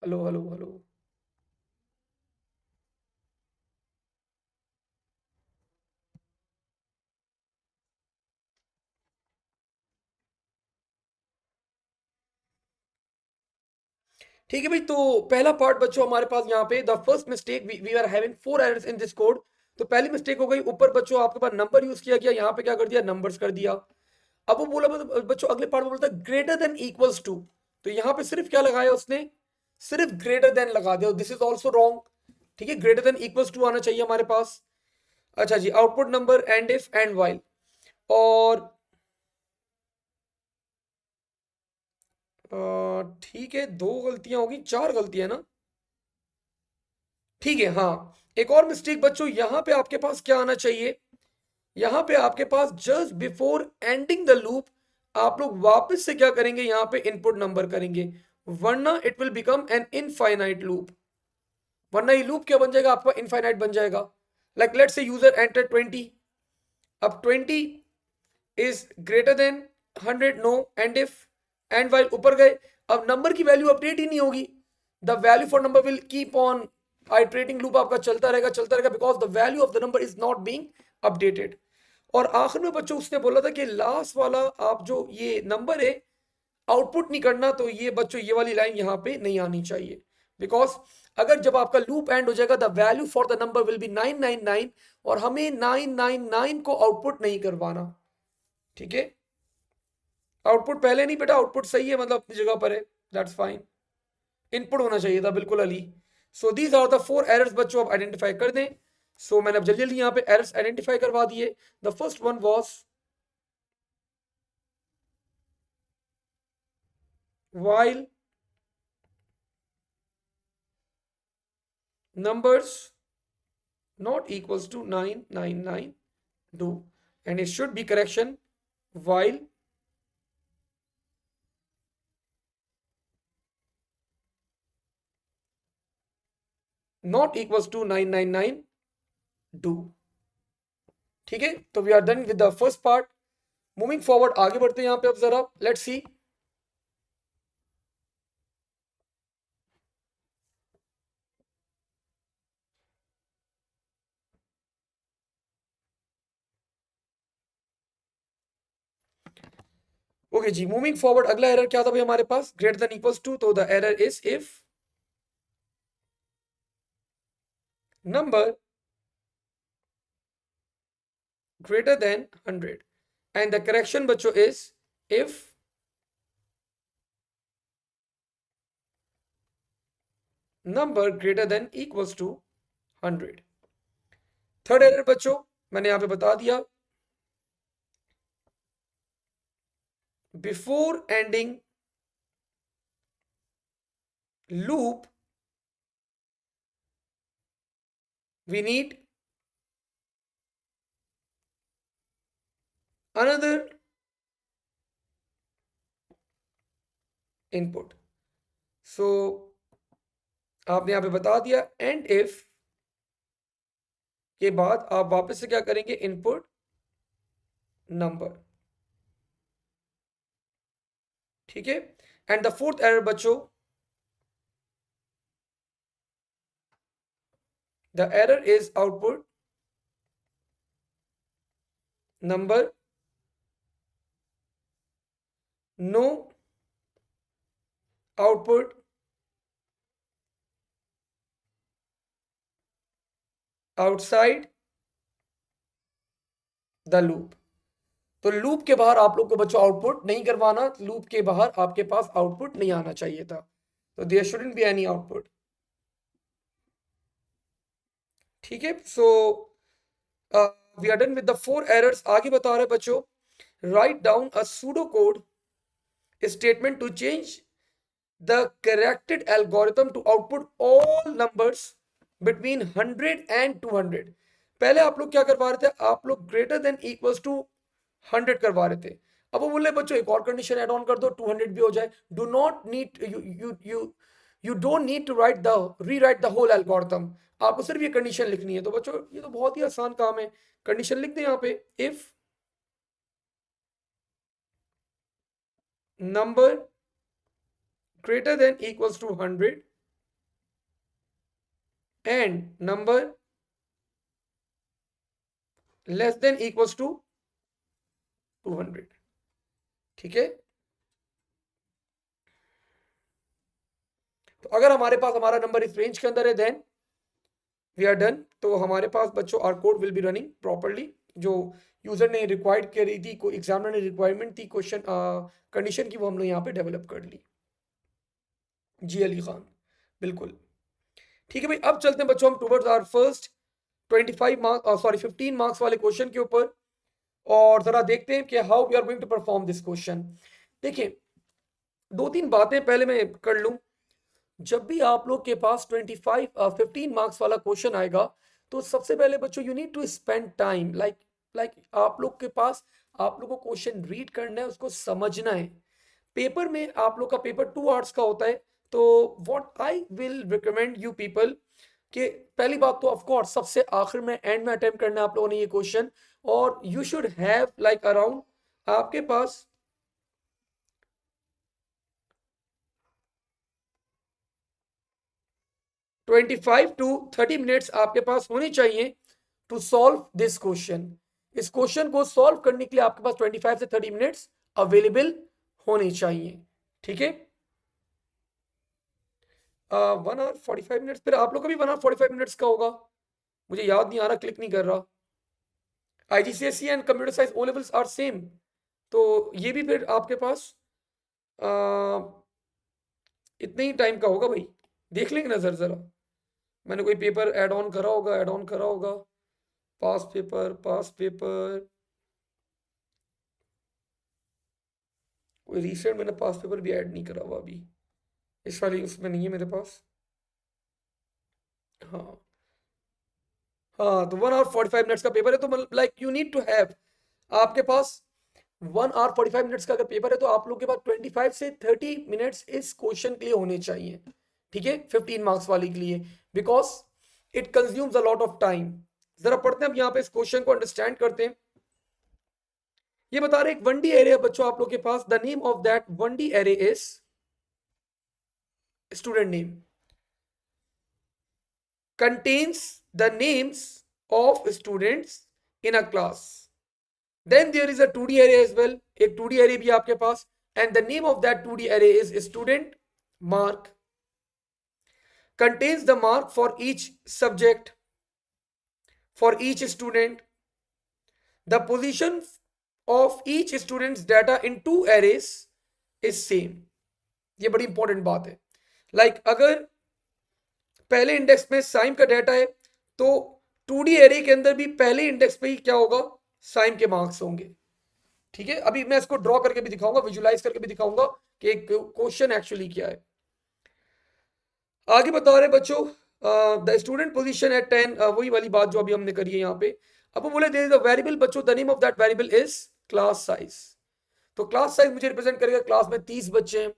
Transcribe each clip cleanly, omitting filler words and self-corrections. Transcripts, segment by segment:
Hello hello hello. ठीक है भाई, तो पहला पार्ट बच्चों हमारे पास यहाँ पे the first mistake we are having four errors in this code. तो पहली मिस्टेक हो गई, ऊपर बच्चों आपके पास नंबर यूज किया गया, यहाँ पे क्या कर दिया, नंबर्स कर दिया। अब वो बोला बच्चों अगले पार्ट में बोलता है ग्रेटर देन इक्वल्स टू। तो यहाँ पे सिर्फ क्या लगाया उसने, सिर्फ ग्रेटर देन लगा दिया, दिस इज ऑल्सो रॉन्ग। ठीक है, ग्रेटर देन इक्वल्स टू आना चाहिए हमारे पास। अच्छा जी, output number and if and while. और ठीक है, दो गलतियां होगी, चार गलतियां ना। ठीक है, हाँ, एक और मिस्टेक बच्चों, यहां पे आपके पास क्या आना चाहिए, यहां पे आपके पास just before ending the loop आप लोग वापस से क्या करेंगे, यहां पे इनपुट नंबर करेंगे, वरना it will become an infinite loop. वरना ये लूप क्या बन जाएगा आपका, इनफाइनाइट बन जाएगा। Like let's say user enter 20, अब 20 is greater than 100, no, end if and while ऊपर गए, अब नंबर की वैल्यू अपडेट ही नहीं होगी। The value for number will keep on iterating, loop आपका चलता रहेगा because the value of the number is not being updated. और आखिर में बच्चों उसने बोला था कि लास्ट वाला आप जो ये नंबर है आउटपुट नहीं करना, तो ये बच्चों ये वाली लाइन यहाँ पे नहीं आनी चाहिए। बिकॉज अगर जब आपका लूप एंड हो जाएगा the value for the number will be 999, और हमें 999 को आउटपुट नहीं करवाना। ठीक है, आउटपुट पहले नहीं बेटा, आउटपुट सही है, मतलब अपनी जगह पर है, दैट्स फाइन। इनपुट होना चाहिए था बिल्कुल Ali. So these are the four errors बच्चों, आप आइडेंटिफाई कर दें। सो मैंने अब जल्दी जल्दी यहाँ पे एरर्स आइडेंटिफाई करवा दिए। The first one was while numbers not equals to 999 do, and it should be correction while not equals to 999 do। ठीक है, तो we are done with the first part. Moving forward आगे बढ़ते हैं यहाँ पे, अब जरा लेट्स सी। ओके जी, मूविंग फॉरवर्ड अगला एरर क्या था भाई हमारे पास, ग्रेटर देन इक्वल्स टू, तो the error is if number greater than 100, and the correction बच्चों is if number greater than equals to 100। Third error बच्चों मैंने यहां पे बता दिया, before ending loop we need another input। so आपने यहां पे बता दिया एंड इफ के बाद आप वापस से क्या करेंगे, इनपुट नंबर। ठीक है, एंड द फोर्थ एरर बच्चों, the error is output number no output outside the loop. तो लूप के बाहर आप लोग को बच्चों आउटपुट नहीं करवाना, लूप के बाहर आपके पास आउटपुट नहीं आना चाहिए था, तो there shouldn't be any output. ठीक है, so we are done with the four errors. आगे बता रहे बच्चों, write down a pseudo code statement to change the corrected algorithm to output all numbers between 100 and 200। पहले आप लोग क्या करवा रहे थे, आप लोग ग्रेटर देन इक्वल्स टू 100 करवा रहे थे। अब वो बोले बच्चों एक और कंडीशन ऐड ऑन कर दो, 200 भी हो जाए। Do not need you don't need to write the rewrite the whole algorithm, आपको सिर्फ ये कंडीशन लिखनी है। तो बच्चों ये तो बहुत ही आसान काम है, कंडीशन लिख दें यहाँ पे, if number greater than equals to 100 and number less than equals to 200। ठीक है, तो अगर हमारे पास हमारा नंबर इस रेंज के अंदर है देन वी आर डन। तो हमारे पास बच्चों R code will be running properly. जो यूजर ने रिक्वायर्ड करी थी, को एग्जामिनर ने रिक्वायरमेंट थी क्वेश्चन कंडीशन की, वो हमने यहाँ पे डेवलप कर ली। जी अली खान, बिल्कुल ठीक है भाई। अब चलते हैं बच्चों हम टूवर्ड्स आवर फर्स्ट 15 मार्क्स वाले क्वेश्चन के ऊपर, और जरा देखते हैं कि how we are going to perform this question. देखिए, दो तीन बातें पहले मैं कर लूं। जब भी आप लोग के पास 15 मार्क्स वाला क्वेश्चन आएगा, तो सबसे पहले बच्चों you need to spend time, like आप लोग के पास, आप लोग को क्वेश्चन रीड करना है, उसको समझना है। पेपर में आप लोग का पेपर 2 आवर्स का होता है। तो what I will recommend you people कि पहली बात तो ऑफ कोर्स सबसे आखिर में एंड में अटेम्प्ट करना है आप लोगों ने ये क्वेश्चन, और you should have like around आपके पास 25 to 30 मिनट्स आपके पास होनी चाहिए टू सॉल्व दिस क्वेश्चन। इस क्वेश्चन को सॉल्व करने के लिए आपके पास 25 से 30 मिनट्स अवेलेबल होने चाहिए। ठीक है, 1 आवर 45 मिनट्स, फिर आप लोग का भी 1 आवर 45 मिनट्स का होगा, मुझे याद नहीं आ रहा, क्लिक नहीं कर रहा। IGCSE and computer science O levels are same, तो ये भी फिर आपके पास इतने ही टाइम का होगा भाई। देख लेंगे नजर जरा, मैंने कोई पेपर ऐड ऑन करा होगा, पास पेपर कोई रिसेंट मैंने पास पेपर भी ऐड नहीं करा हुआ अभी, इस वाली उसमें नहीं है मेरे पास। हाँ हाँ, तो 1 आवर 45 मिनट्स का पेपर है, तो मतलब like you need to have आपके पास 1 आवर 45 मिनट्स का अगर पेपर है, तो आप लोग के पास 25 से 30 मिनट्स इस क्वेश्चन के लिए होने चाहिए। ठीक है, 15 मार्क्स वाले के लिए, because it consumes a lot of time. जरा पढ़ते हैं अब यहाँ पे इस क्वेश्चन को अंडरस्टैंड करते हैं। ये बता रहे एक 1D एरे बच्चों आप लोग के पास, the name of that 1D array is student name, contains the names of students in a class. Then there is a 2D array as well, एक 2D array भी आपके पास, and the name of that 2D array is student mark, contains the mark for each subject, for each student. The position of each student's data in two arrays is same. ये बड़ी important बात है। Like अगर पहले index में साइम का data है, तो 2D एरे के अंदर भी पहले इंडेक्स पे ही क्या होगा, साइम के मार्क्स होंगे। ठीक है, अभी मैं इसको ड्रॉ करके भी दिखाऊंगा, विजुलाइज करके भी दिखाऊंगा कि क्वेश्चन एक्चुअली क्या है। आगे बता रहे बच्चों, द स्टूडेंट पोजीशन एट 10, वही वाली बात जो अभी हमने करी है यहाँ पे। अब वो बोले देयर इज अ वेरिएबल बच्चों, the name of that variable is class size. तो क्लास साइज मुझे रिप्रेजेंट करेगा, क्लास में 30 बच्चे हैं,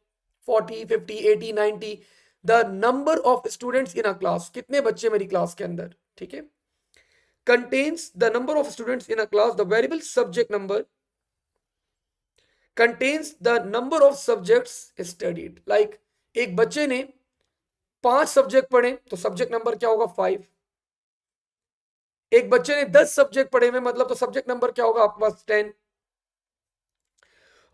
40 50 80 90, the number of students in a class, कितने बच्चे मेरी क्लास के अंदर। ठीक है, contains the number of students in a class, the variable subject number contains the number of subjects studied. Like एक बच्चे ने 5 सब्जेक्ट पढ़े, तो सब्जेक्ट नंबर क्या होगा, 5। एक बच्चे ने 10 सब्जेक्ट पढ़े हुए, मतलब तो सब्जेक्ट नंबर क्या होगा आपके पास, 10।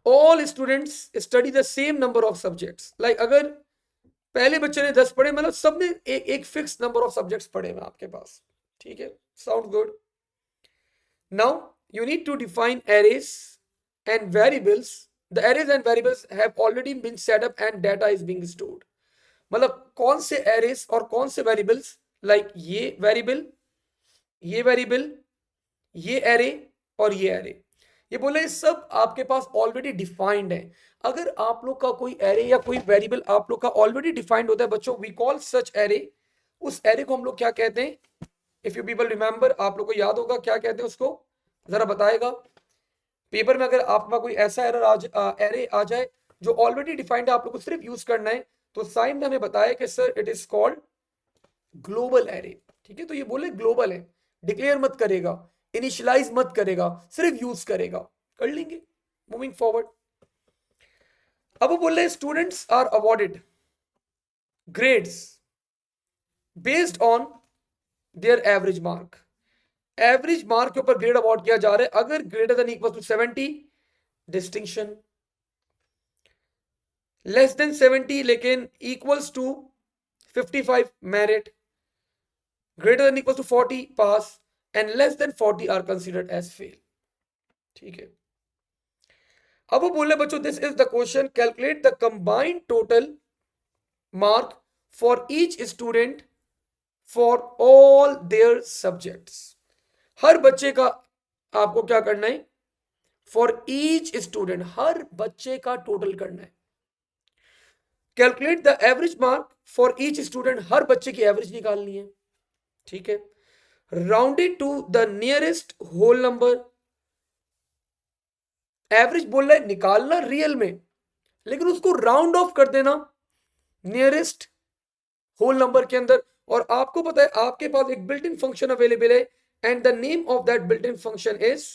All students study the same number of subjects. Like अगर पहले बच्चे ने 10 पढ़े, मतलब सबने एक फिक्स नंबर ऑफ सब्जेक्ट्स पढ़े हुए आपके पास। ठीक है, sound good. Now you need to define arrays and variables. The arrays and variables have already been set up and data is being stored. मतलब कौन से एरेज और कौन से वेरिएबल्स, लाइक ये वेरिएबल, ये वेरिएबल, ये एरे और ये एरे, ये बोले सब आपके पास ऑलरेडी डिफाइंड है। अगर आप लोग का कोई एरे या कोई वेरिएबल आप लोग का ऑलरेडी डिफाइंड होता है बच्चों, वी कॉल सच एरे। उस एरे को हम लोग क्या कहते हैं, इफ यू पीपल रिमेंबर, आप लोग को याद होगा क्या कहते हैं उसको, जरा बताएगा पेपर में। अगर आपका कोई ऐसा एरे आ जाए जो ऑलरेडी डिफाइंड है, आप लोग को सिर्फ यूज करना है, तो साइम ने हमें बताया कि sir it is called global array. ठीक है, तो ये बोले ग्लोबल है, डिक्लेयर मत करेगा, इनिशियलाइज मत करेगा, सिर्फ यूज करेगा। कर लेंगे मूविंग फॉरवर्ड। अब वो बोल रहे students are awarded grades based on their average mark. Average mark के ऊपर ग्रेड अवार्ड किया जा रहा है। अगर greater than equal to 70 distinction, less than 70 लेकिन equals to 55 merit, greater than equals to 40 pass, and less than 40 are considered as fail। ठीक है, अब वो बोले बच्चों this is the question, calculate the combined total mark for each student for all their subjects. हर बच्चे का आपको क्या करना है, फॉर ईच स्टूडेंट, हर बच्चे का टोटल करना है। Calculate the average mark for each student, हर बच्चे की एवरेज निकालनी है। ठीक है, rounded to the nearest whole number. Average बोल रहा है निकालना रियल में, लेकिन उसको राउंड ऑफ कर देना नियरेस्ट होल नंबर के अंदर। और आपको पता है आपके पास एक बिल्ट इन फंक्शन अवेलेबल है, and the name of that built in function is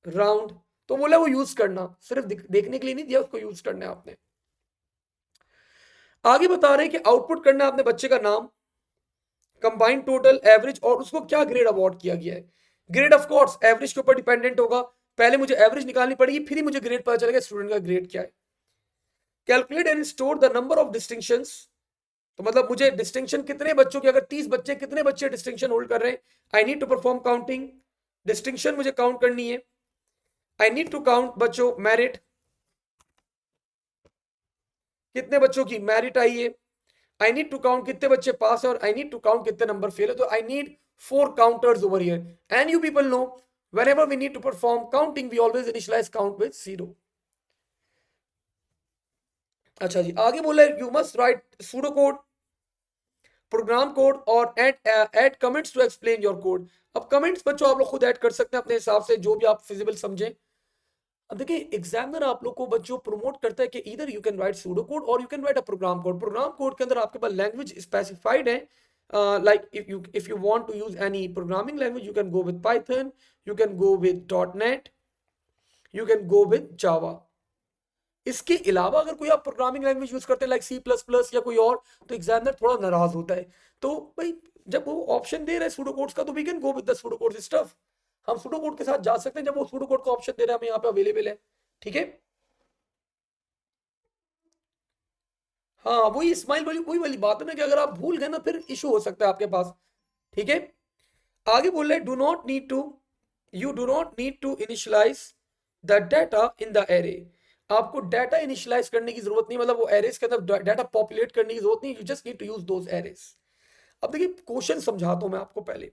round. तो बोला वो यूज करना, सिर्फ देखने के लिए नहीं दिया, उसको यूज करना है आपने। आगे बता रहे हैं कि आउटपुट करना है आपने बच्चे का नाम, कंबाइंड टोटल, एवरेज, और उसको क्या ग्रेड अवार्ड किया गया है। ग्रेड ऑफ कोर्स एवरेज के ऊपर डिपेंडेंट होगा, पहले मुझे एवरेज निकालनी पड़ेगी, फिर ही मुझे ग्रेड पता चलेगा स्टूडेंट का ग्रेड क्या है। Calculate and store the number of distinctions, तो मतलब मुझे डिस्टिंक्शन कितने बच्चों की, अगर 30 बच्चे, कितने बच्चे डिस्टिंक्शन होल्ड कर रहे हैं। I need to perform counting, distinction मुझे काउंट करनी है। आई नीड टू काउंट बच्चों मेरिट, कितने बच्चों की मेरिट आई है। आई नीड टू काउंट कितने बच्चे पास है, और आई नीड टू काउंट कितने नंबर फेल है। तो I need 4 counters over here, and you people know whenever we need to perform counting we always initialize count with 0। अच्छा जी, आगे बोला है you must write pseudo code, program code, और add comments to explain your code. अब comments बच्चों आप लोग खुद ऐड कर सकते हैं अपने हिसाब से, जो भी आप फिजिबल समझें। अब देखिए एग्जामिनर आप लोग को बच्चों प्रमोट करता है कि इधर you can write pseudo code और you can write a program code. Program code के अंदर आपके पास लैंग्वेज स्पेसिफाइड है, like if you want to use any programming language you can go with Python, you can go with .NET, you can go with Java. इसके अलावा अगर कोई आप प्रोग्रामिंग लैंग्वेज यूज करते हैं लाइक C++ या कोई और, तो एग्जामिनर थोड़ा नाराज होता है। तो भाई जब वो ऑप्शन दे रहा है सूडो कोड्स का, तो we can go with the pseudo code stuff, हम सूडो कोड के साथ जा सकते हैं जब वो सूडो कोड का ऑप्शन दे रहा है, हमें यहाँ पे अवेलेबल है। ठीक है, हाँ वही स्माइल वाली वही वाली बात है ना, कि अगर आप भूल गए ना फिर इशू हो सकता है आपके पास। ठीक है, आगे बोल रहे do not need to, you do not need to initialize the data in the array. आपको डाटा इनिशियलाइज करने की जरूरत नहीं, मतलब वो एरेस के अंदर डाटा पॉपुलेट करने की जरूरत नहीं, you just need to use those arrays. अब देखिए क्वेश्चन समझाता हूं मैं आपको, पहले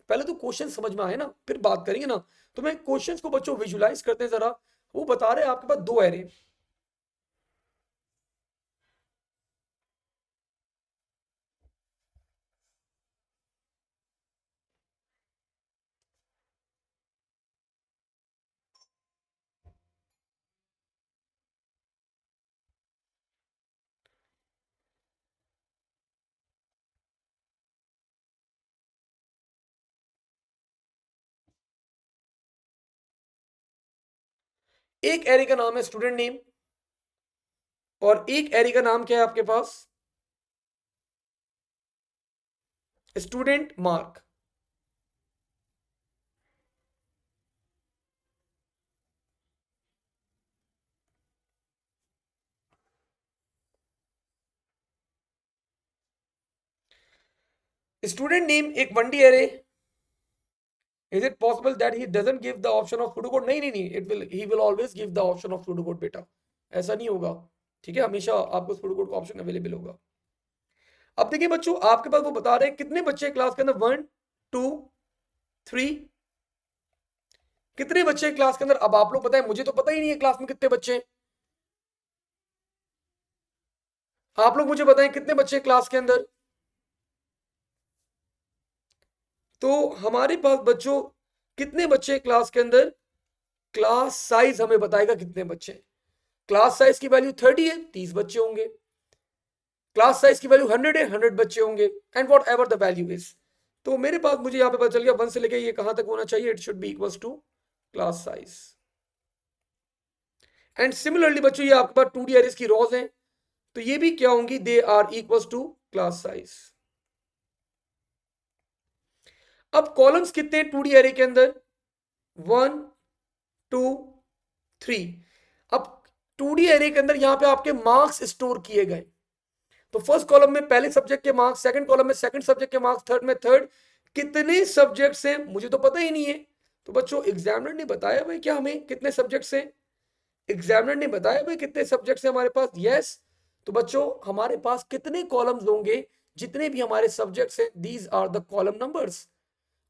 पहले तो क्वेश्चन समझ में आए ना फिर बात करेंगे ना। तो मैं क्वेश्चंस को बच्चों विजुलाइज करते हैं जरा। वो बता रहे हैं आपके पास 2 एरे, एक एरे का नाम है स्टूडेंट नेम, और एक एरे का नाम क्या है आपके पास, स्टूडेंट मार्क। स्टूडेंट नेम एक 1D array. Is it possible that he doesn't give the option of pseudo code? नहीं नहीं नहीं, it will he will always give the option of pseudo code बेटा, ऐसा नहीं होगा। ठीक है, हमेशा आपको सूडो कोड का ऑप्शन अवेलेबल होगा। अब देखिए बच्चों आपके पास वो बता रहे हैं कितने बच्चे क्लास के अंदर, 1 2 3, कितने बच्चे क्लास के अंदर। अब आप लोग बताएं, मुझे तो पता ही नहीं है क्लास में कितने बच्चे हैं। आप लोग मुझे बताएं कितने बच्चे क्लास के अंदर। तो हमारे पास बच्चों कितने बच्चे क्लास के अंदर, क्लास साइज हमें बताएगा कितने बच्चे। क्लास साइज की वैल्यू 30 है, 30 बच्चे होंगे। क्लास साइज की वैल्यू 100 है, 100 बच्चे होंगे, and what ever the value is. तो मेरे पास मुझे यहाँ पे पता चल गया 1 से लेके ये कहां तक होना चाहिए, it should be equals to class size. And similarly बच्चों ये आपके पास 2D एरेस की रॉज हैं, तो ये भी क्या होंगी, they are equals to class size. अब कॉलम्स कितने 2D एरे के अंदर, 1 2 3। अब 2D एरे के अंदर यहां पे आपके मार्क्स स्टोर किए गए। तो फर्स्ट कॉलम में पहले सब्जेक्ट के मार्क्स, सेकंड कॉलम में सेकंड सब्जेक्ट के मार्क्स, थर्ड में थर्ड। कितने सब्जेक्ट्स हैं मुझे तो पता ही नहीं है। तो बच्चों एग्जामिनर ने बताया भाई क्या हमें कितने सब्जेक्ट्स हैं, एग्जामिनर ने बताया भाई कितने सब्जेक्ट्स हैं हमारे पास, यस। तो बच्चों हमारे पास कितने कॉलम्स होंगे, जितने भी हमारे सब्जेक्ट्स हैं, these are the column numbers.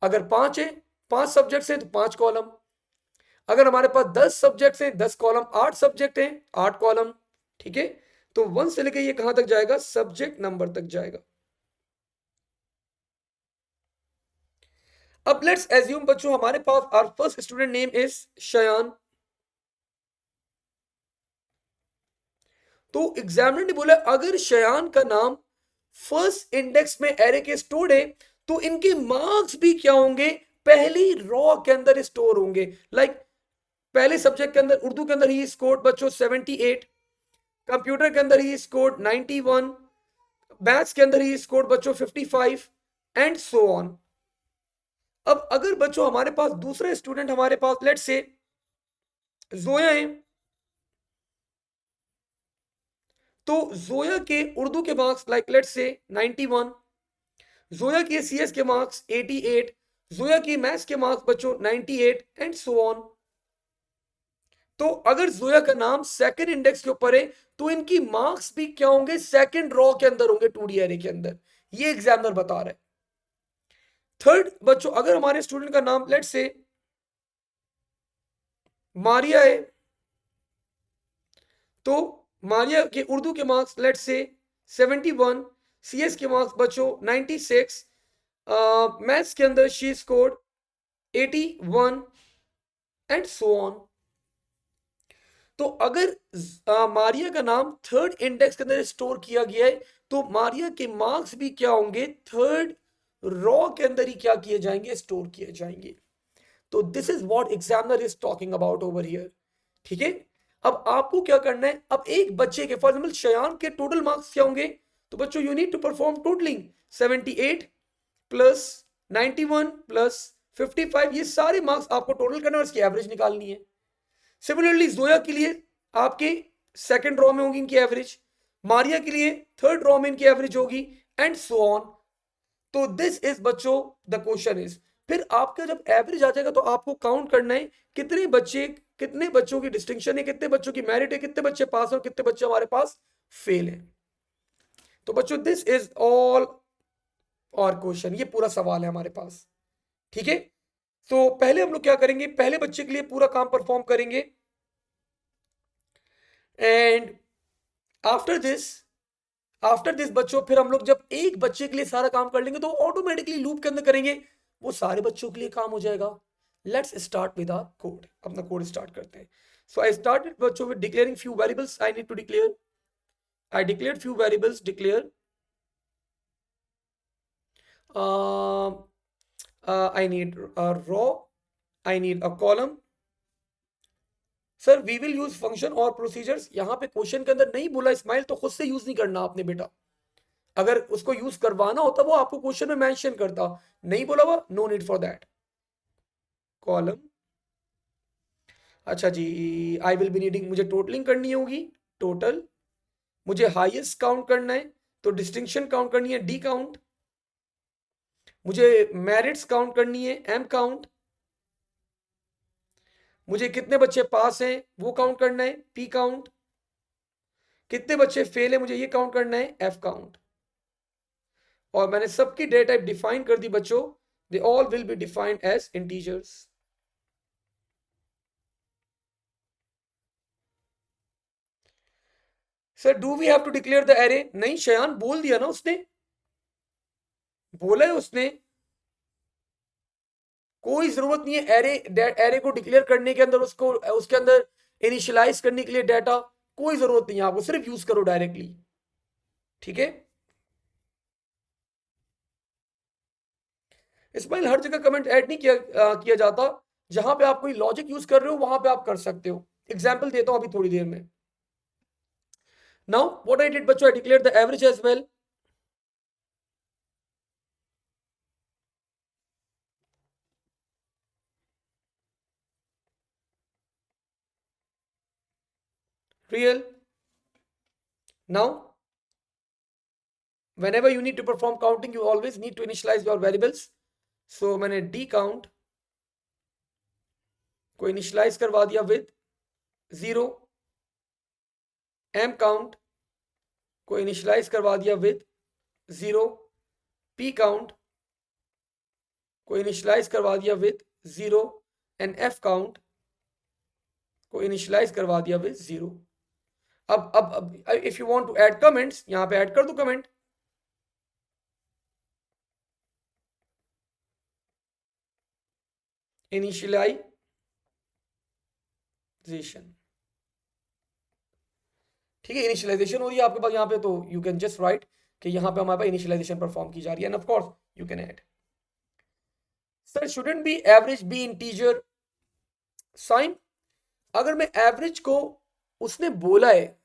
अगर 5 है, 5 सब्जेक्ट्स हैं तो 5 कॉलम। अगर हमारे पास 10 सब्जेक्ट्स हैं, 10 कॉलम, 8 सब्जेक्ट हैं, 8 कॉलम। ठीक है, तो 1 से लेके ये कहां तक जाएगा, सब्जेक्ट नंबर तक जाएगा। अब लेट्स एज्यूम बच्चों हमारे पास our first student name is Shayan. तो एग्जामिनर ने बोला अगर शयान का नाम फर्स्ट इंडेक्स में एरे के स्टोर्ड है तो इनके मार्क्स भी क्या होंगे, पहली रॉ के अंदर स्टोर होंगे। लाइक पहले सब्जेक्ट के अंदर उर्दू के अंदर ही स्कोर्ड बच्चों 78, कंप्यूटर के अंदर ही स्कोर्ड 91, मैथ्स के अंदर ही स्कोर्ड बच्चों 55 एंड सो ऑन। अब अगर बच्चों हमारे पास दूसरे स्टूडेंट हमारे पास लेट्स से जोया है, तो जोया के उर्दू के मार्क्स लाइक लेट्स से 91, जोया के सीएस के मार्क्स 88, जोया की मैथ्स के मार्क्स बच्चों 98 एंड सो ऑन। तो अगर जोया का नाम सेकंड इंडेक्स के ऊपर है तो इनकी मार्क्स भी क्या होंगे, सेकंड रॉ के अंदर होंगे 2D एरे के अंदर। ये एग्जामिनर बता रहा है। थर्ड बच्चों अगर हमारे स्टूडेंट का नाम लेट्स से मारिया है, तो मारिया के उर्दू के मार्क्स लेट्स से 71, सीएस के मार्क्स बच्चों 96, मैथ्स के अंदर she scored 81 and so on. तो अगर मारिया का नाम थर्ड इंडेक्स के अंदर स्टोर किया गया है तो मारिया के मार्क्स भी क्या होंगे, थर्ड रॉ के अंदर ही क्या किए जाएंगे, स्टोर किए जाएंगे। तो this is what examiner is talking about over here. ठीक है, अब आपको क्या करना है, अब एक बच्चे के फॉर एग्जाम्पल शयान के टोटल मार्क्स क्या होंगे, तो बच्चों you need to perform totalling 78 plus 91 plus 55, ये सारे मार्क्स आपको टोटल करना है और इसकी एवरेज निकालनी है। सिमिलरली जोया के लिए आपके सेकंड रॉ में होगी इनकी एवरेज, मारिया के लिए थर्ड रॉ में इनकी एवरेज होगी एंड सो ऑन। तो दिस इज बच्चों द क्वेश्चन इज, फिर आपका जब एवरेज आ जाएगा तो आपको काउंट करना है कितने बच्चे, कितने बच्चों की डिस्टिंक्शन है, कितने बच्चों की मेरिट है, कितने बच्चे पास और कितने बच्चे हमारे पास फेल है। तो बच्चों दिस इज ऑल और क्वेश्चन, ये पूरा सवाल है हमारे पास। ठीक है, तो पहले हम लोग क्या करेंगे, पहले बच्चे के लिए पूरा काम परफॉर्म करेंगे एंड आफ्टर दिस बच्चों फिर हम लोग जब एक बच्चे के लिए सारा काम कर लेंगे तो ऑटोमेटिकली लूप के अंदर करेंगे, वो सारे बच्चों के लिए काम हो जाएगा। Let's start with our code, अपना कोड स्टार्ट करते हैं। सो आई स्टार्टेड बच्चों with declaring few variables I need to declare. I declared few variables, declare I need a row, I need a column. Sir we will use function और procedures, यहां पे question के अंदर नहीं बोला smile, तो खुद से यूज नहीं करना आपने बेटा। अगर उसको यूज करवाना होता वो आपको क्वेश्चन में मेंशन करता, नहीं बोला हुआ, no need for that. Column, अच्छा जी, आई विल बी नीडिंग, मुझे टोटलिंग करनी होगी, टोटल, मुझे हाईएस्ट काउंट करना है तो डिस्टिंक्शन काउंट करनी है, डी काउंट, मुझे मेरिट्स काउंट करनी है, एम काउंट, मुझे कितने बच्चे पास हैं वो काउंट करना है, पी काउंट, कितने बच्चे फेल है मुझे ये काउंट करना है, एफ काउंट। और मैंने सबकी डेटा टाइप डिफाइन कर दी बच्चों, they all will be defined as integers. Sir do we have to declare the array, नहीं शयान बोल दिया ना उसने, बोला है उसने, कोई जरूरत नहीं है एरे, एरे को डिक्लेयर करने के अंदर, उसको उसके अंदर इनिशियलाइज करने के लिए डाटा, कोई जरूरत नहीं है, आपको सिर्फ यूज करो डायरेक्टली। ठीक है, इसमें हर जगह कमेंट ऐड नहीं किया जाता, जहां पे आप कोई लॉजिक यूज कर रहे हो वहां पे आप कर सकते हो। एग्जाम्पल देता हूं अभी थोड़ी देर में। नाउ व्हाट आई डिड बच्चों, I declare the average age well. real. Now whenever you need to perform counting, you always need to initialize your variables. So मैंने d count को इनिशियलाइज करवा दिया विद 0, m count को initialize करवा दिया with 0, p count को initialize करवा दिया विद 0 एंड f count को इनिशियलाइज करवा दिया विद 0. अब if you want to add comments, यहां पे ऐड कर दो कमेंट. इनिशियलाइजेशन, ठीक है, इनिशियलाइजेशन हो रही है आपके पास यहाँ पे, तो यू कैन जस्ट राइट कि यहाँ पे हमारे पास इनिशियलाइजेशन परफॉर्म की जा रही है. And of course you can add. Sir shouldn't be average be integer sign. अगर मैं एवरेज को, उसने बोला है,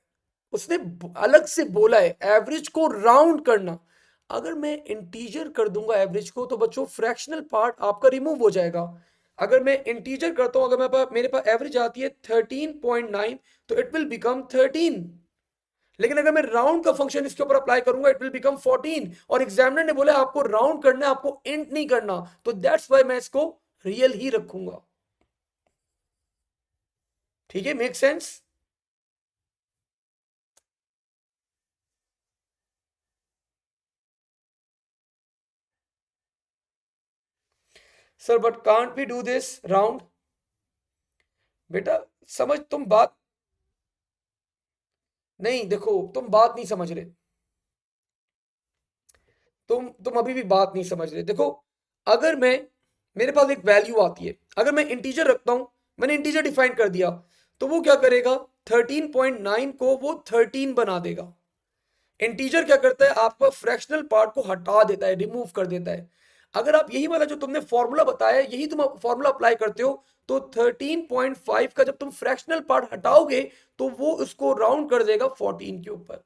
उसने अलग से बोला है एवरेज को राउंड करना. अगर मैं इंटीजर कर दूंगा एवरेज को तो बच्चों फ्रैक्शनल पार्ट आपका रिमूव हो जाएगा. अगर मैं इंटीजर करता हूं, अगर मेरे पास एवरेज आती है 13.9 तो इट विल बिकम 13. लेकिन अगर मैं राउंड का फंक्शन इसके ऊपर अप्लाई करूंगा इट विल बिकम 14. और एग्जामिनर ने बोला आपको राउंड करना है, आपको इंट नहीं करना, तो दैट्स व्हाई मैं इसको रियल ही रखूंगा. ठीक है, make sense. Sir but can't we do this round. बेटा समझ, तुम बात नहीं, देखो तुम बात नहीं समझ रहे, तुम अभी भी बात नहीं समझ रहे. देखो अगर मैं, मेरे पास एक वैल्यू आती है, अगर मैं इंटीजर रखता हूं, मैंने इंटीजर डिफाइन कर दिया, तो वो क्या करेगा 13.9 को वो 13 बना देगा. इंटीजर क्या करता है, आपका फ्रैक्शनल पार्ट को हटा देता है, रिमूव कर देता है. अगर आप यही वाला जो तुमने फॉर्मूला बताया, यही तुम फॉर्मूला अप्लाई करते हो, तो 13.5 का जब तुम फ्रैक्शनल पार्ट हटाओगे तो वो उसको राउंड कर देगा 14 के ऊपर.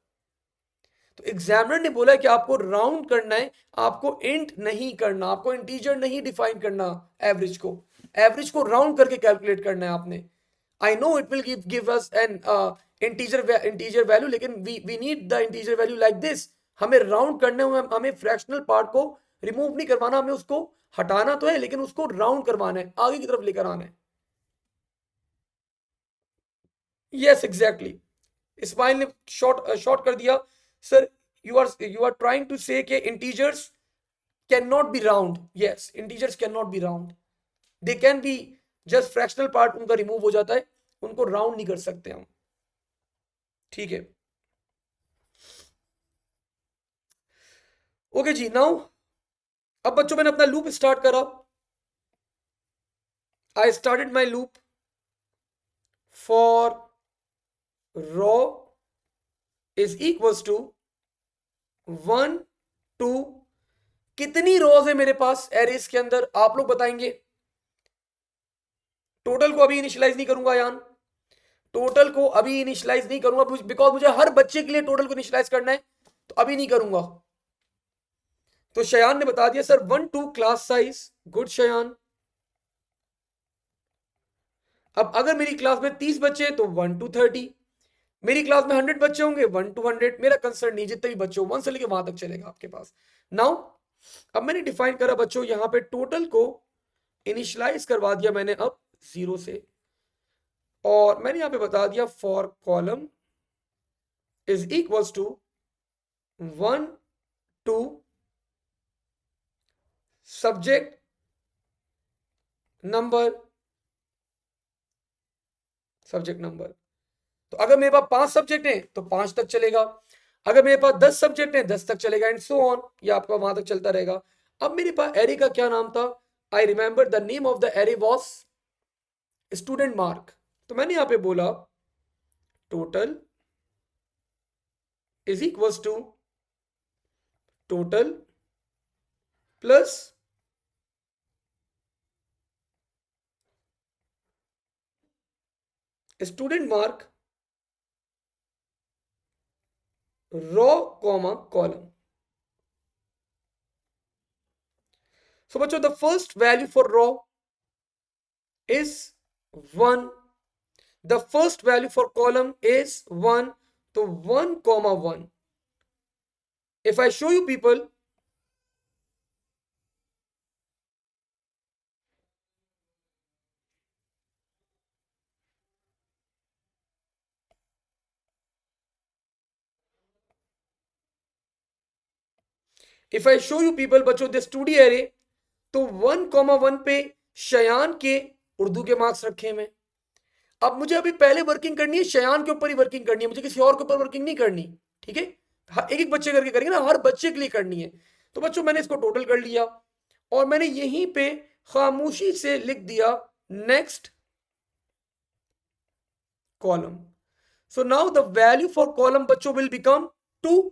तो एग्जामिनर ने बोला है कि आपको राउंड करना है, आपको इंट नहीं करना, आपको इंटीजर नहीं डिफाइन करना. एवरेज को राउंड करके कैलकुलेट करना है आपने. I know it will give us an integer value, लेकिन we need the integer value like this. हमें राउंड करने में, हमें फ्रैक्शनल पार्ट को रिमूव नहीं करवाना, हमें उसको हटाना तो है लेकिन उसको राउंड करवाना है, आगे की तरफ लेकर आना है. Yes exactly. इस्माइल ने शॉर्ट कर दिया. Sir you are trying to say कि integers cannot be round. Yes, integers cannot be round. They can be just fractional part, उनका रिमूव हो जाता है, उनको राउंड नहीं कर सकते हम. ठीक है, ओके जी. नाउ अब बच्चों मैंने अपना लूप स्टार्ट करा. I started my loop for row is equals to 1 2. कितनी रोज है मेरे पास एरेस के अंदर, आप लोग बताएंगे. टोटल को अभी इनिशियलाइज नहीं करूंगा यान, टोटल को अभी इनिशियलाइज नहीं करूंगा बिकॉज मुझे हर बच्चे के लिए टोटल को इनिशियलाइज करना है, तो अभी नहीं करूंगा. तो शयान ने बता दिया sir 1 2 class size. Good Shayan. अब अगर मेरी क्लास में 30 बच्चे हैं तो 1 to 30. मेरी क्लास में 100 बच्चे होंगे 1 to 100. मेरा कंसर्न नहीं, जितने भी बच्चे हो 1 से लेके वहां तक चलेगा आपके पास. नाउ अब मैंने डिफाइन करा बच्चों, यहां पे टोटल को इनिशियलाइज करवा दिया मैंने अब 0 से, और मैंने यहां पे बता दिया for column is equals to 1 2 subject number. तो अगर मेरे पास 5 सब्जेक्ट हैं तो 5 तक चलेगा, अगर मेरे पास 10 सब्जेक्ट हैं 10 तक चलेगा, एंड सो ऑन. ये आपका वहां तक चलता रहेगा. अब मेरे पास एरे का क्या नाम था, I remember the name of the array was student mark. तो मैंने यहां पे बोला total is equals to total plus student mark row comma column. So बच्चों the first value for row is 1. The first value for column is 1, तो 1,1. If I show you people, if I show you people बच्चों this 2D array, तो 1,1 पे शयान के उर्दू के marks रखे मैं. अब मुझे अभी पहले वर्किंग करनी है शयान के ऊपर ही वर्किंग करनी है, मुझे किसी और के ऊपर वर्किंग नहीं करनी. ठीक है, एक एक बच्चे करके करेंगे ना, हर बच्चे के लिए करनी है. तो बच्चों मैंने इसको टोटल कर लिया और मैंने यहीं पे खामोशी से लिख दिया next column. So now the value for column बच्चों विल बिकम 2,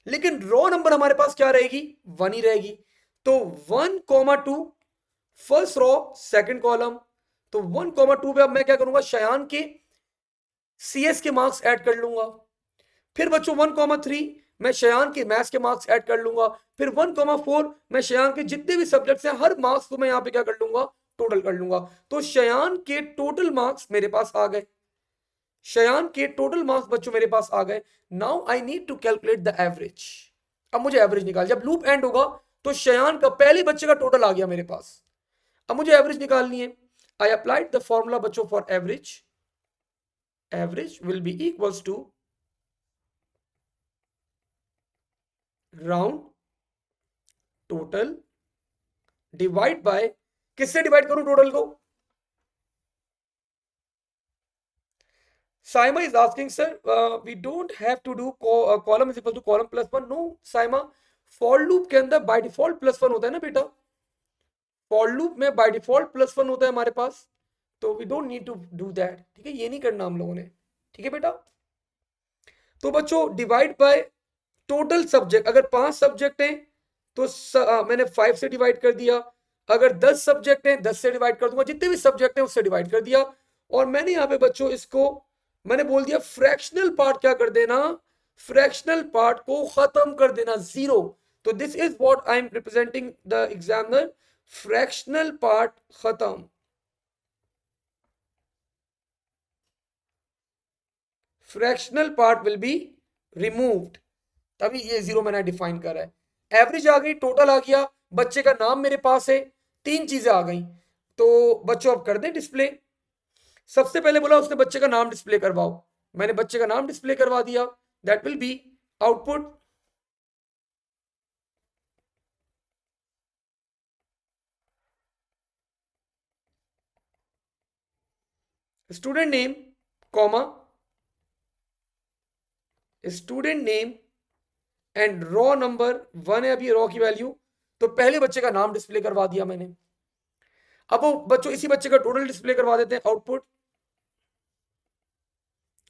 लेकिन रो नंबर हमारे पास क्या रहेगी, 1 ही रहेगी. तो 1,2 फर्स्ट रो सेकंड कॉलम. तो 1,2 पे अब मैं क्या करूंगा, शयान के CS के मार्क्स ऐड कर लूंगा. फिर बच्चों 1,3 मैं शयान के मैथ्स के मार्क्स ऐड कर लूंगा. फिर 1,4 मैं शयान के जितने भी सब्जेक्ट्स हैं हर मार्क्स को मैं यहाँ पे क्या कर लूंगा, टोटल कर लूंगा. तो शयान के टोटल मार्क्स मेरे पास आ गए. शयान के टोटल मार्क्स बच्चों मेरे पास आ गए. Now I need to calculate the average. अब मुझे एवरेज निकाल, जब लूप एंड होगा तो शयान का पहले बच्चे का टोटल आ गया मेरे पास. अब मुझे एवरेज निकालनी है. आई अप्लाइड द फॉर्मूला बच्चों for average. Average will be equals to round total divide by, किससे डिवाइड करूं टोटल को? Saima is asking, sir, we don't have to do column is equal to column plus 1. No, Saima, for loop के अंदर by default plus 1 होता है ना बेटा. For loop में by default plus 1 होता है हमारे पास. तो we don't need to do that. ठीक है, ये नहीं करना हम लोगों ने. ठीक है बेटा. तो बच्चों डिवाइड बाय टोटल सब्जेक्ट, अगर 5 सब्जेक्ट हैं तो मैंने 5 से डिवाइड कर दिया. अगर 10 सब्जेक्ट हैं 10 से डिवाइड कर दूंगा, जितने भी सब्जेक्ट हैं उससे डिवाइड कर दिया. और मैंने यहाँ पे बच्चों इसको मैंने बोल दिया फ्रैक्शनल पार्ट क्या कर देना, फ्रैक्शनल पार्ट को खत्म कर देना, 0. तो this is what I am representing the examiner, fractional part खत्म. Fractional part will be removed. तभी ये 0 मैंने डिफाइन करा है. एवरेज आ गई, टोटल आ गया, बच्चे का नाम मेरे पास है, 3 चीजें आ गई. तो बच्चों अब कर दें डिस्प्ले. सबसे पहले बोला उसने बच्चे का नाम डिस्प्ले करवाओ. मैंने बच्चे का नाम डिस्प्ले करवा दिया. That will be output. Student name comma student name and raw number 1 है अभी रॉ की वैल्यू. तो पहले बच्चे का नाम डिस्प्ले करवा दिया मैंने. अब वो बच्चों इसी बच्चे का टोटल डिस्प्ले करवा देते हैं, आउटपुट.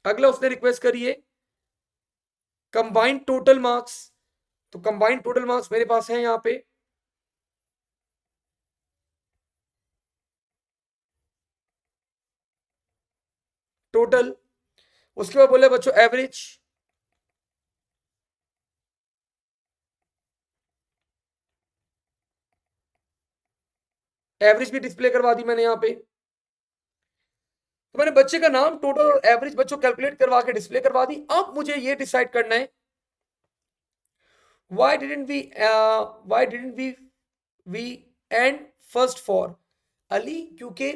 अगला उसने रिक्वेस्ट करी है कंबाइंड टोटल मार्क्स. तो कंबाइंड टोटल मार्क्स मेरे पास है यहां पे. टोटल, उसके बाद बोले बच्चों एवरेज. एवरेज भी डिस्प्ले करवा दी मैंने यहां पे. तो मैंने बच्चे का नाम, टोटल और एवरेज बच्चों कैलकुलेट करवा के डिस्प्ले करवा दी. अब मुझे ये डिसाइड करना है why didn't we end first for Ali, क्योंकि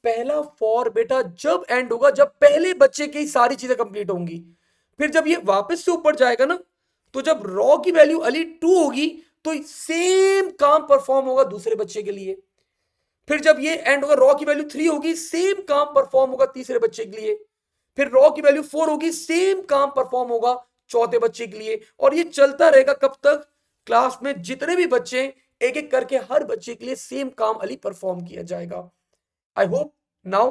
पहला फॉर बेटा जब एंड होगा जब पहले बच्चे की सारी चीजें कंप्लीट होंगी. फिर जब ये वापस से ऊपर जाएगा ना, तो जब रॉ की वैल्यू अली 2 होगी तो सेम काम परफॉर्म होगा दूसरे बच्चे के लिए. फिर जब ये एंड होगा रॉ की वैल्यू 3 होगी, सेम काम परफॉर्म होगा तीसरे बच्चे के लिए. फिर रॉ की वैल्यू 4 होगी, सेम काम परफॉर्म होगा चौथे बच्चे के लिए. और ये चलता रहेगा कब तक, क्लास में जितने भी बच्चे एक एक करके हर बच्चे के लिए सेम काम अली परफॉर्म किया जाएगा. आई होप नाउ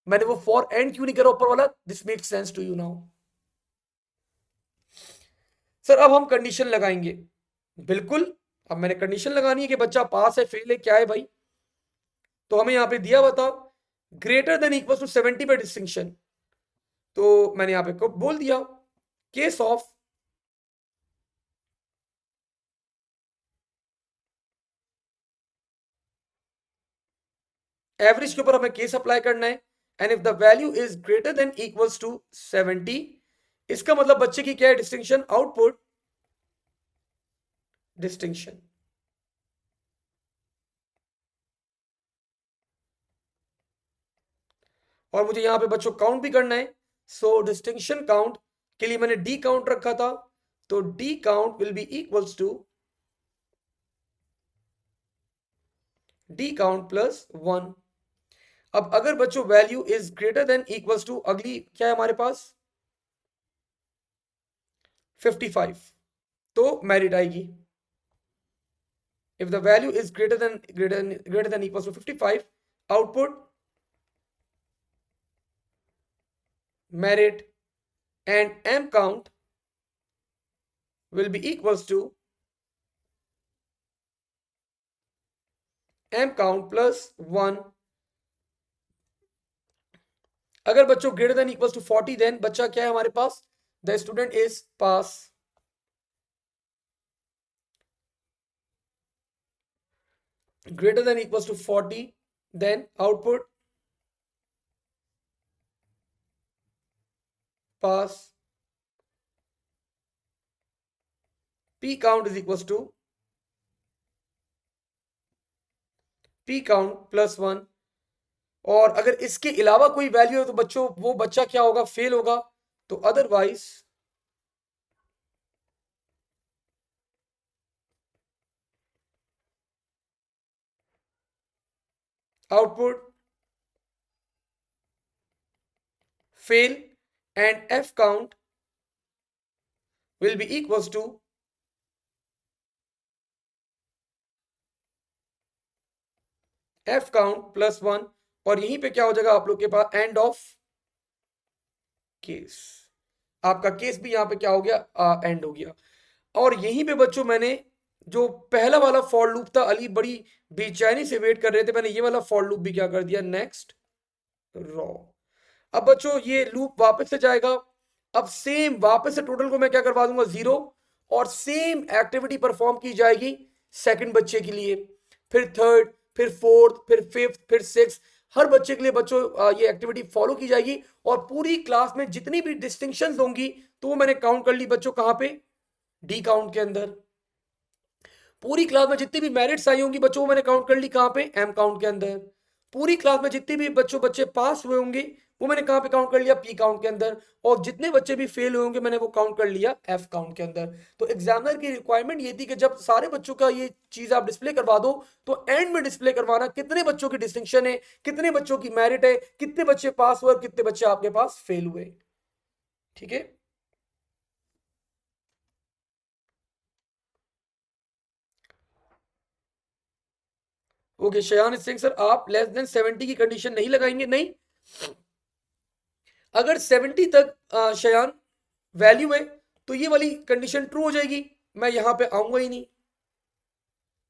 मैंने वो फॉर एंड क्यों नहीं करा ऊपर वाला, this make sense to you now. Sir अब हम कंडीशन लगाएंगे. बिल्कुल, अब मैंने कंडीशन लगानी है कि बच्चा पास है फेल है क्या है भाई. तो हमें यहां पे दिया हुआ था ग्रेटर देन इक्वल टू 70 पे डिस्टिंक्शन. तो मैंने यहां पे को बोल दिया केस ऑफ एवरेज के ऊपर हमें केस अप्लाई करना है. And if the value is greater than equals to 70, इसका मतलब बच्चे की क्या है डिस्टिंक्शन, आउटपुट डिस्टिंक्शन। और मुझे यहां पे बच्चों काउंट भी करना है, सो डिस्टिंक्शन काउंट के लिए मैंने डी काउंट रखा था, तो D count will be equals to D count plus 1। अब अगर बच्चों value is greater than equals to, अगली क्या है हमारे पास 55, तो मेरिट आएगी। If the value is greater than equals to 55, output merit, and m count will be equals to m count plus 1। अगर बच्चों greater than equals to 40, then बच्चा क्या है हमारे पास, the student is pass. Greater than equals to 40, then output pass. p count is equals to p count plus 1। और अगर इसके अलावा कोई वैल्यू है तो बच्चों वो बच्चा क्या होगा, फेल होगा। तो otherwise output fail, and f count will be equals to f count plus 1। और यहीं पे क्या हो जाएगा आप लोग के पास, एंड ऑफ केस। आपका केस भी यहां पे क्या हो गया, एंड हो गया। और यहीं पे बच्चों मैंने जो पहला वाला फॉर लूप था, अली बड़ी बेचैनी से वेट कर रहे थे, मैंने ये वाला फॉर लूप भी क्या कर दिया, नेक्स्ट रॉ। अब बच्चों ये लूप वापस से जाएगा, अब सेम वापस से टोटल को मैं क्या करवा दूंगा 0, और सेम एक्टिविटी परफॉर्म की जाएगी सेकंड बच्चे के लिए, फिर थर्ड, फिर फोर्थ, फिर फिफ्थ, फिर सिक्स। हर बच्चे के लिए बच्चों ये एक्टिविटी फॉलो की जाएगी, और पूरी क्लास में जितनी भी डिस्टिंक्शंस होंगी तो वो मैंने काउंट कर ली बच्चों, कहां पे, डी काउंट के अंदर। पूरी क्लास में जितनी भी मेरिट्स आई होंगी बच्चों, मैंने काउंट कर ली कहां पे, एम काउंट के अंदर। पूरी क्लास में जितने भी बच्चे पास हुए होंगे वो मैंने कहां पे काउंट कर लिया, पी काउंट के अंदर। और जितने बच्चे भी फेल हुए होंगे मैंने वो काउंट कर लिया एफ काउंट के अंदर। तो एग्जामिनर की रिक्वायरमेंट ये थी कि जब सारे बच्चों का ये चीज आप डिस्प्ले करवा दो, तो एंड में डिस्प्ले करवाना कितने बच्चों की डिस्टिंक्शन है, कितने बच्चों की मेरिट है, कितने बच्चे पास हुए और कितने बच्चे आपके पास फेल हुए। ठीक है, ओके। शयान सिंह सर, आप लेस देन 70 की कंडीशन नहीं लगाएंगे? नहीं, अगर 70 तक शयान वैल्यू है तो ये वाली कंडीशन ट्रू हो जाएगी, मैं यहां पे आऊंगा ही नहीं।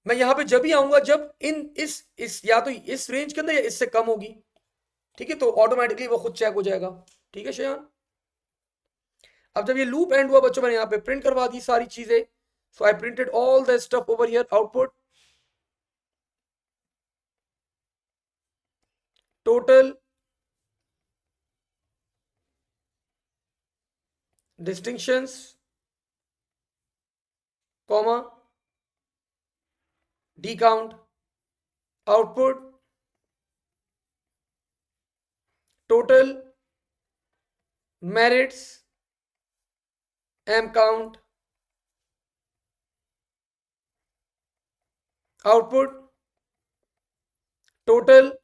मैं यहां पे जब ही आऊंगा जब इन इस या तो इस रेंज के अंदर या इससे कम होगी। ठीक है, तो ऑटोमेटिकली वो खुद चेक हो जाएगा। ठीक है शयान। अब जब ये लूप एंड हुआ बच्चों, मैंने यहां पे प्रिंट करवा दी सारी चीजें। So I printed all the stuff over here, output total distinctions, comma d count, output total merits, m count, output total,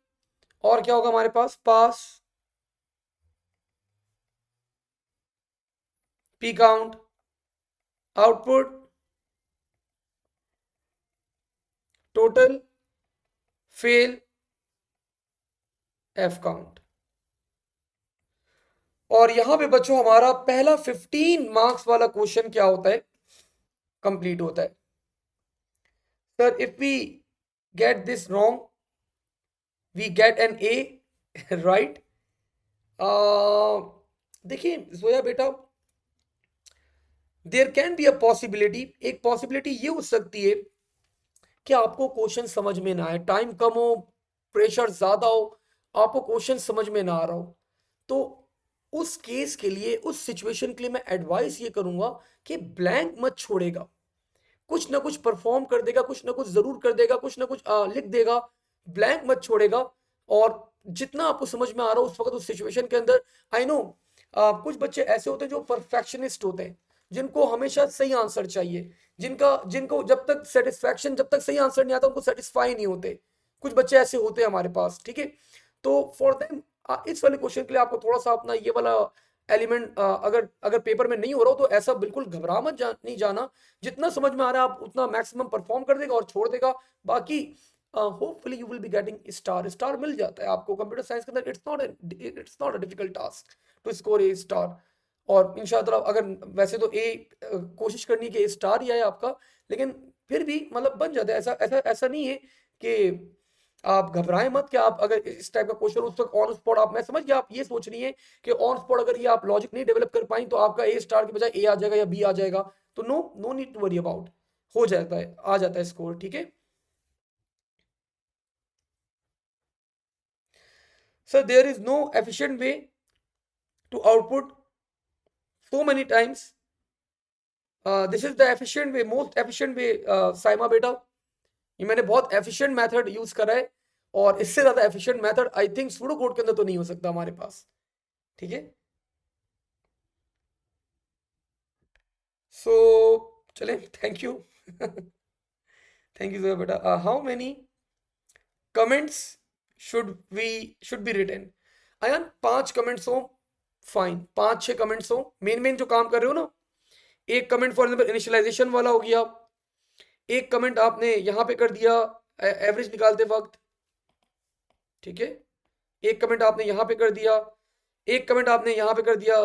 और क्या होगा हमारे पास, pass, p count, output total, fail, f count. और यहां पे बच्चों हमारा पहला 15 मार्क्स वाला क्वेश्चन क्या होता है, कंप्लीट होता है। Sir if we get this wrong we get an A, right. देखिए जोया बेटा, there can be a possibility, एक पॉसिबिलिटी ये हो सकती है कि आपको क्वेश्चन समझ में ना आए, टाइम कम हो, प्रेशर ज्यादा हो, आपको क्वेश्चन समझ में ना आ रहा हो, तो उस केस के लिए, उस सिचुएशन के लिए मैं एडवाइस ये करूंगा कि ब्लैंक मत छोड़ेगा, कुछ ना कुछ परफॉर्म कर देगा, कुछ ना कुछ जरूर कर देगा, कुछ ना कुछ लिख देगा, ब्लैंक मत छोड़ेगा। और जितना आपको समझ में आ रहा हो उस वक्त उस सिचुएशन के अंदर, आई नो कुछ बच्चे ऐसे होते हैं जो परफेक्शनिस्ट होते हैं, जिनको हमेशा सही आंसर चाहिए, जिनका जिनको जब तक सेटिस्फैक्शन, जब तक सही आंसर नहीं आता उनको सेटिस्फाई नहीं होते। कुछ बच्चे ऐसे होते हैं हमारे पास, ठीक है। तो फॉर देम इस वाले क्वेश्चन के लिए आपको थोड़ा सा अपना ये वाला एलिमेंट, अगर अगर पेपर में नहीं हो रहा हो तो ऐसा बिल्कुल घबरा मत नहीं जाना। जितना समझ में आ रहा है आप उतना मैक्सिमम परफॉर्म कर देगा और छोड़ देगा। बाकी hopefully you will be getting star. Star मिल जाता है आपको कंप्यूटर साइंस के अंदर, it's not a difficult task to score a star. और इंशाल्लाह अगर वैसे तो ए कोशिश करनी है कि ए स्टार ही आए आपका, लेकिन फिर भी मतलब बन जाता है। ऐसा ऐसा ऐसा नहीं है कि आप घबराएं मत कि आप अगर इस टाइप का क्वेश्चन उस वक्त ऑन स्पॉट, आप, मैं समझ गया आप ये सोच रही है कि ऑन स्पॉट अगर ये आप लॉजिक नहीं डेवलप कर पाई तो आपका ए स्टार के बजाय ए आ जाएगा या बी आ जाएगा। तो no no need to worry about, हो जाता है, आ जाता है स्कोर, ठीक है। Sir there is no efficient way to output so many times, this is the efficient way, most efficient way, Saima बेटा, ये मैंने बहुत एफिशिएंट मेथड यूज करा है, और इससे ज्यादा efficient method I think pseudo code के अंदर तो नहीं हो सकता हमारे पास, ठीक है। सो चलें, thank you thank you sir बेटा। How many comments should be written? Ayan 5 comments हो, फाइन, 5-6 कमेंट्स हो, मेन मेन जो काम कर रहे हो ना। एक कमेंट फॉर एग्जाम्पल इनिशियलाइजेशन वाला हो गया, एक कमेंट आपने यहां पे कर दिया एवरेज निकालते वक्त, ठीक है। एक कमेंट आपने यहां पे कर दिया, एक कमेंट आपने यहां पे कर दिया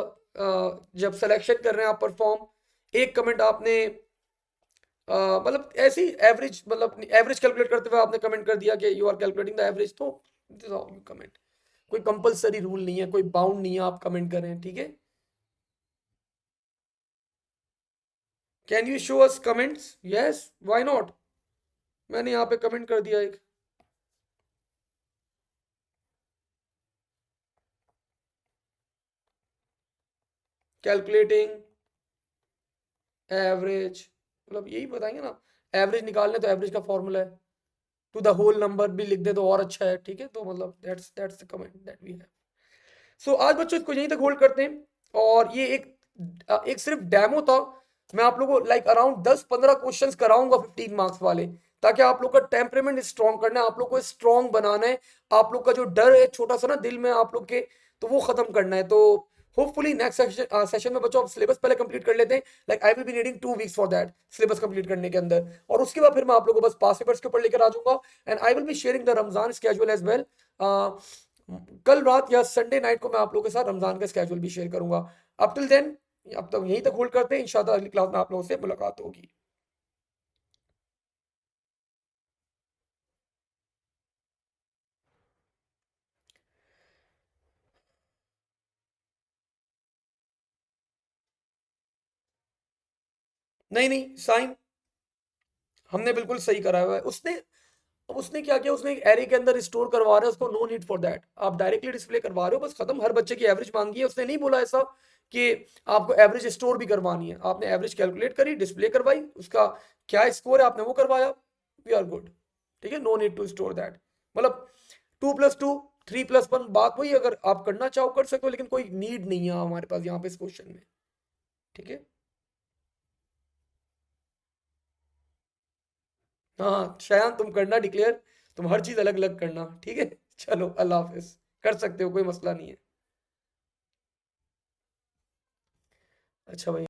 जब सिलेक्शन कर रहे हैं आप परफॉर्म, एक कमेंट आपने मतलब ऐसी एवरेज, मतलब एवरेज कैलकुलेट करते हुए आपने कमेंट कर दिया कि you are calculating the average. तो दिस हाउ यू कमेंट, कोई कंपलसरी रूल नहीं है, कोई बाउंड नहीं है आप कमेंट करें, ठीक है। Can you show us comments? Yes, why not. मैंने यहाँ पे कमेंट कर दिया एक, कैलकुलेटिंग एवरेज, मतलब यही बताएंगे ना, एवरेज निकालने तो एवरेज का फॉर्मूला है, टू द होल नंबर भी लिख दे तो और अच्छा है, ठीक है। तो मतलब that's the comment that we have. So आज बच्चों इसको यहीं तक होल्ड करते हैं, और ये एक सिर्फ डेमो था। मैं आप लोगों को लाइक अराउंड 10-15 क्वेश्चंस कराऊंगा 15 मार्क्स वाले, ताकि आप लोग का टेम्परेमेंट स्ट्रॉन्ग करना है, आप लोग को स्ट्रॉन्ग बनाना है, आप लोग का जो डर है छोटा सा ना दिल में आप लोग के, तो वो खत्म करना है। तो होपफुली नेक्स्ट सेशन में बच्चों आप सिलेबस पहले कंप्लीट कर लेते हैं, like I will be needing 2 weeks for that, syllabus complete करने के अंदर। और उसके बाद फिर मैं आप लोगों को बस पास पेपर्स के ऊपर लेकर आ जाऊंगा, and I will be sharing the Ramzan schedule as well. कल रात या संडे नाइट को मैं आप लोगों के साथ रमजान का स्केड्यूल भी शेयर करूंगा। अप टिल देन, अब तक यहीं तक होल्ड करते हैं, इंशाल्लाह अगली क्लास में आप लोगों से मुलाकात होगी। नहीं नहीं, साइन हमने बिल्कुल सही करा हुआ है। उसने उसने क्या किया, उसने एक एरे के अंदर स्टोर करवा रहा है उसको, नो नीड फॉर दैट, आप डायरेक्टली डिस्प्ले करवा रहे हो, बस खत्म। हर बच्चे की एवरेज मांगी है, उसने नहीं बोला ऐसा कि आपको एवरेज स्टोर भी करवानी है। आपने एवरेज कैलकुलेट करी, डिस्प्ले करवाई, उसका क्या स्कोर है आपने वो करवाया, वी आर गुड, ठीक है। No need to store that, मतलब 2+2 3+1, बात वही, अगर आप करना चाहो कर सकते हो, लेकिन कोई नीड नहीं है हमारे पास यहाँ पे इस क्वेश्चन में, ठीक है। हाँ शयान, तुम करना डिक्लेयर, तुम हर चीज अलग अलग करना, ठीक है। चलो अल्लाह हाफिज, कर सकते हो, कोई मसला नहीं है। अच्छा भाई।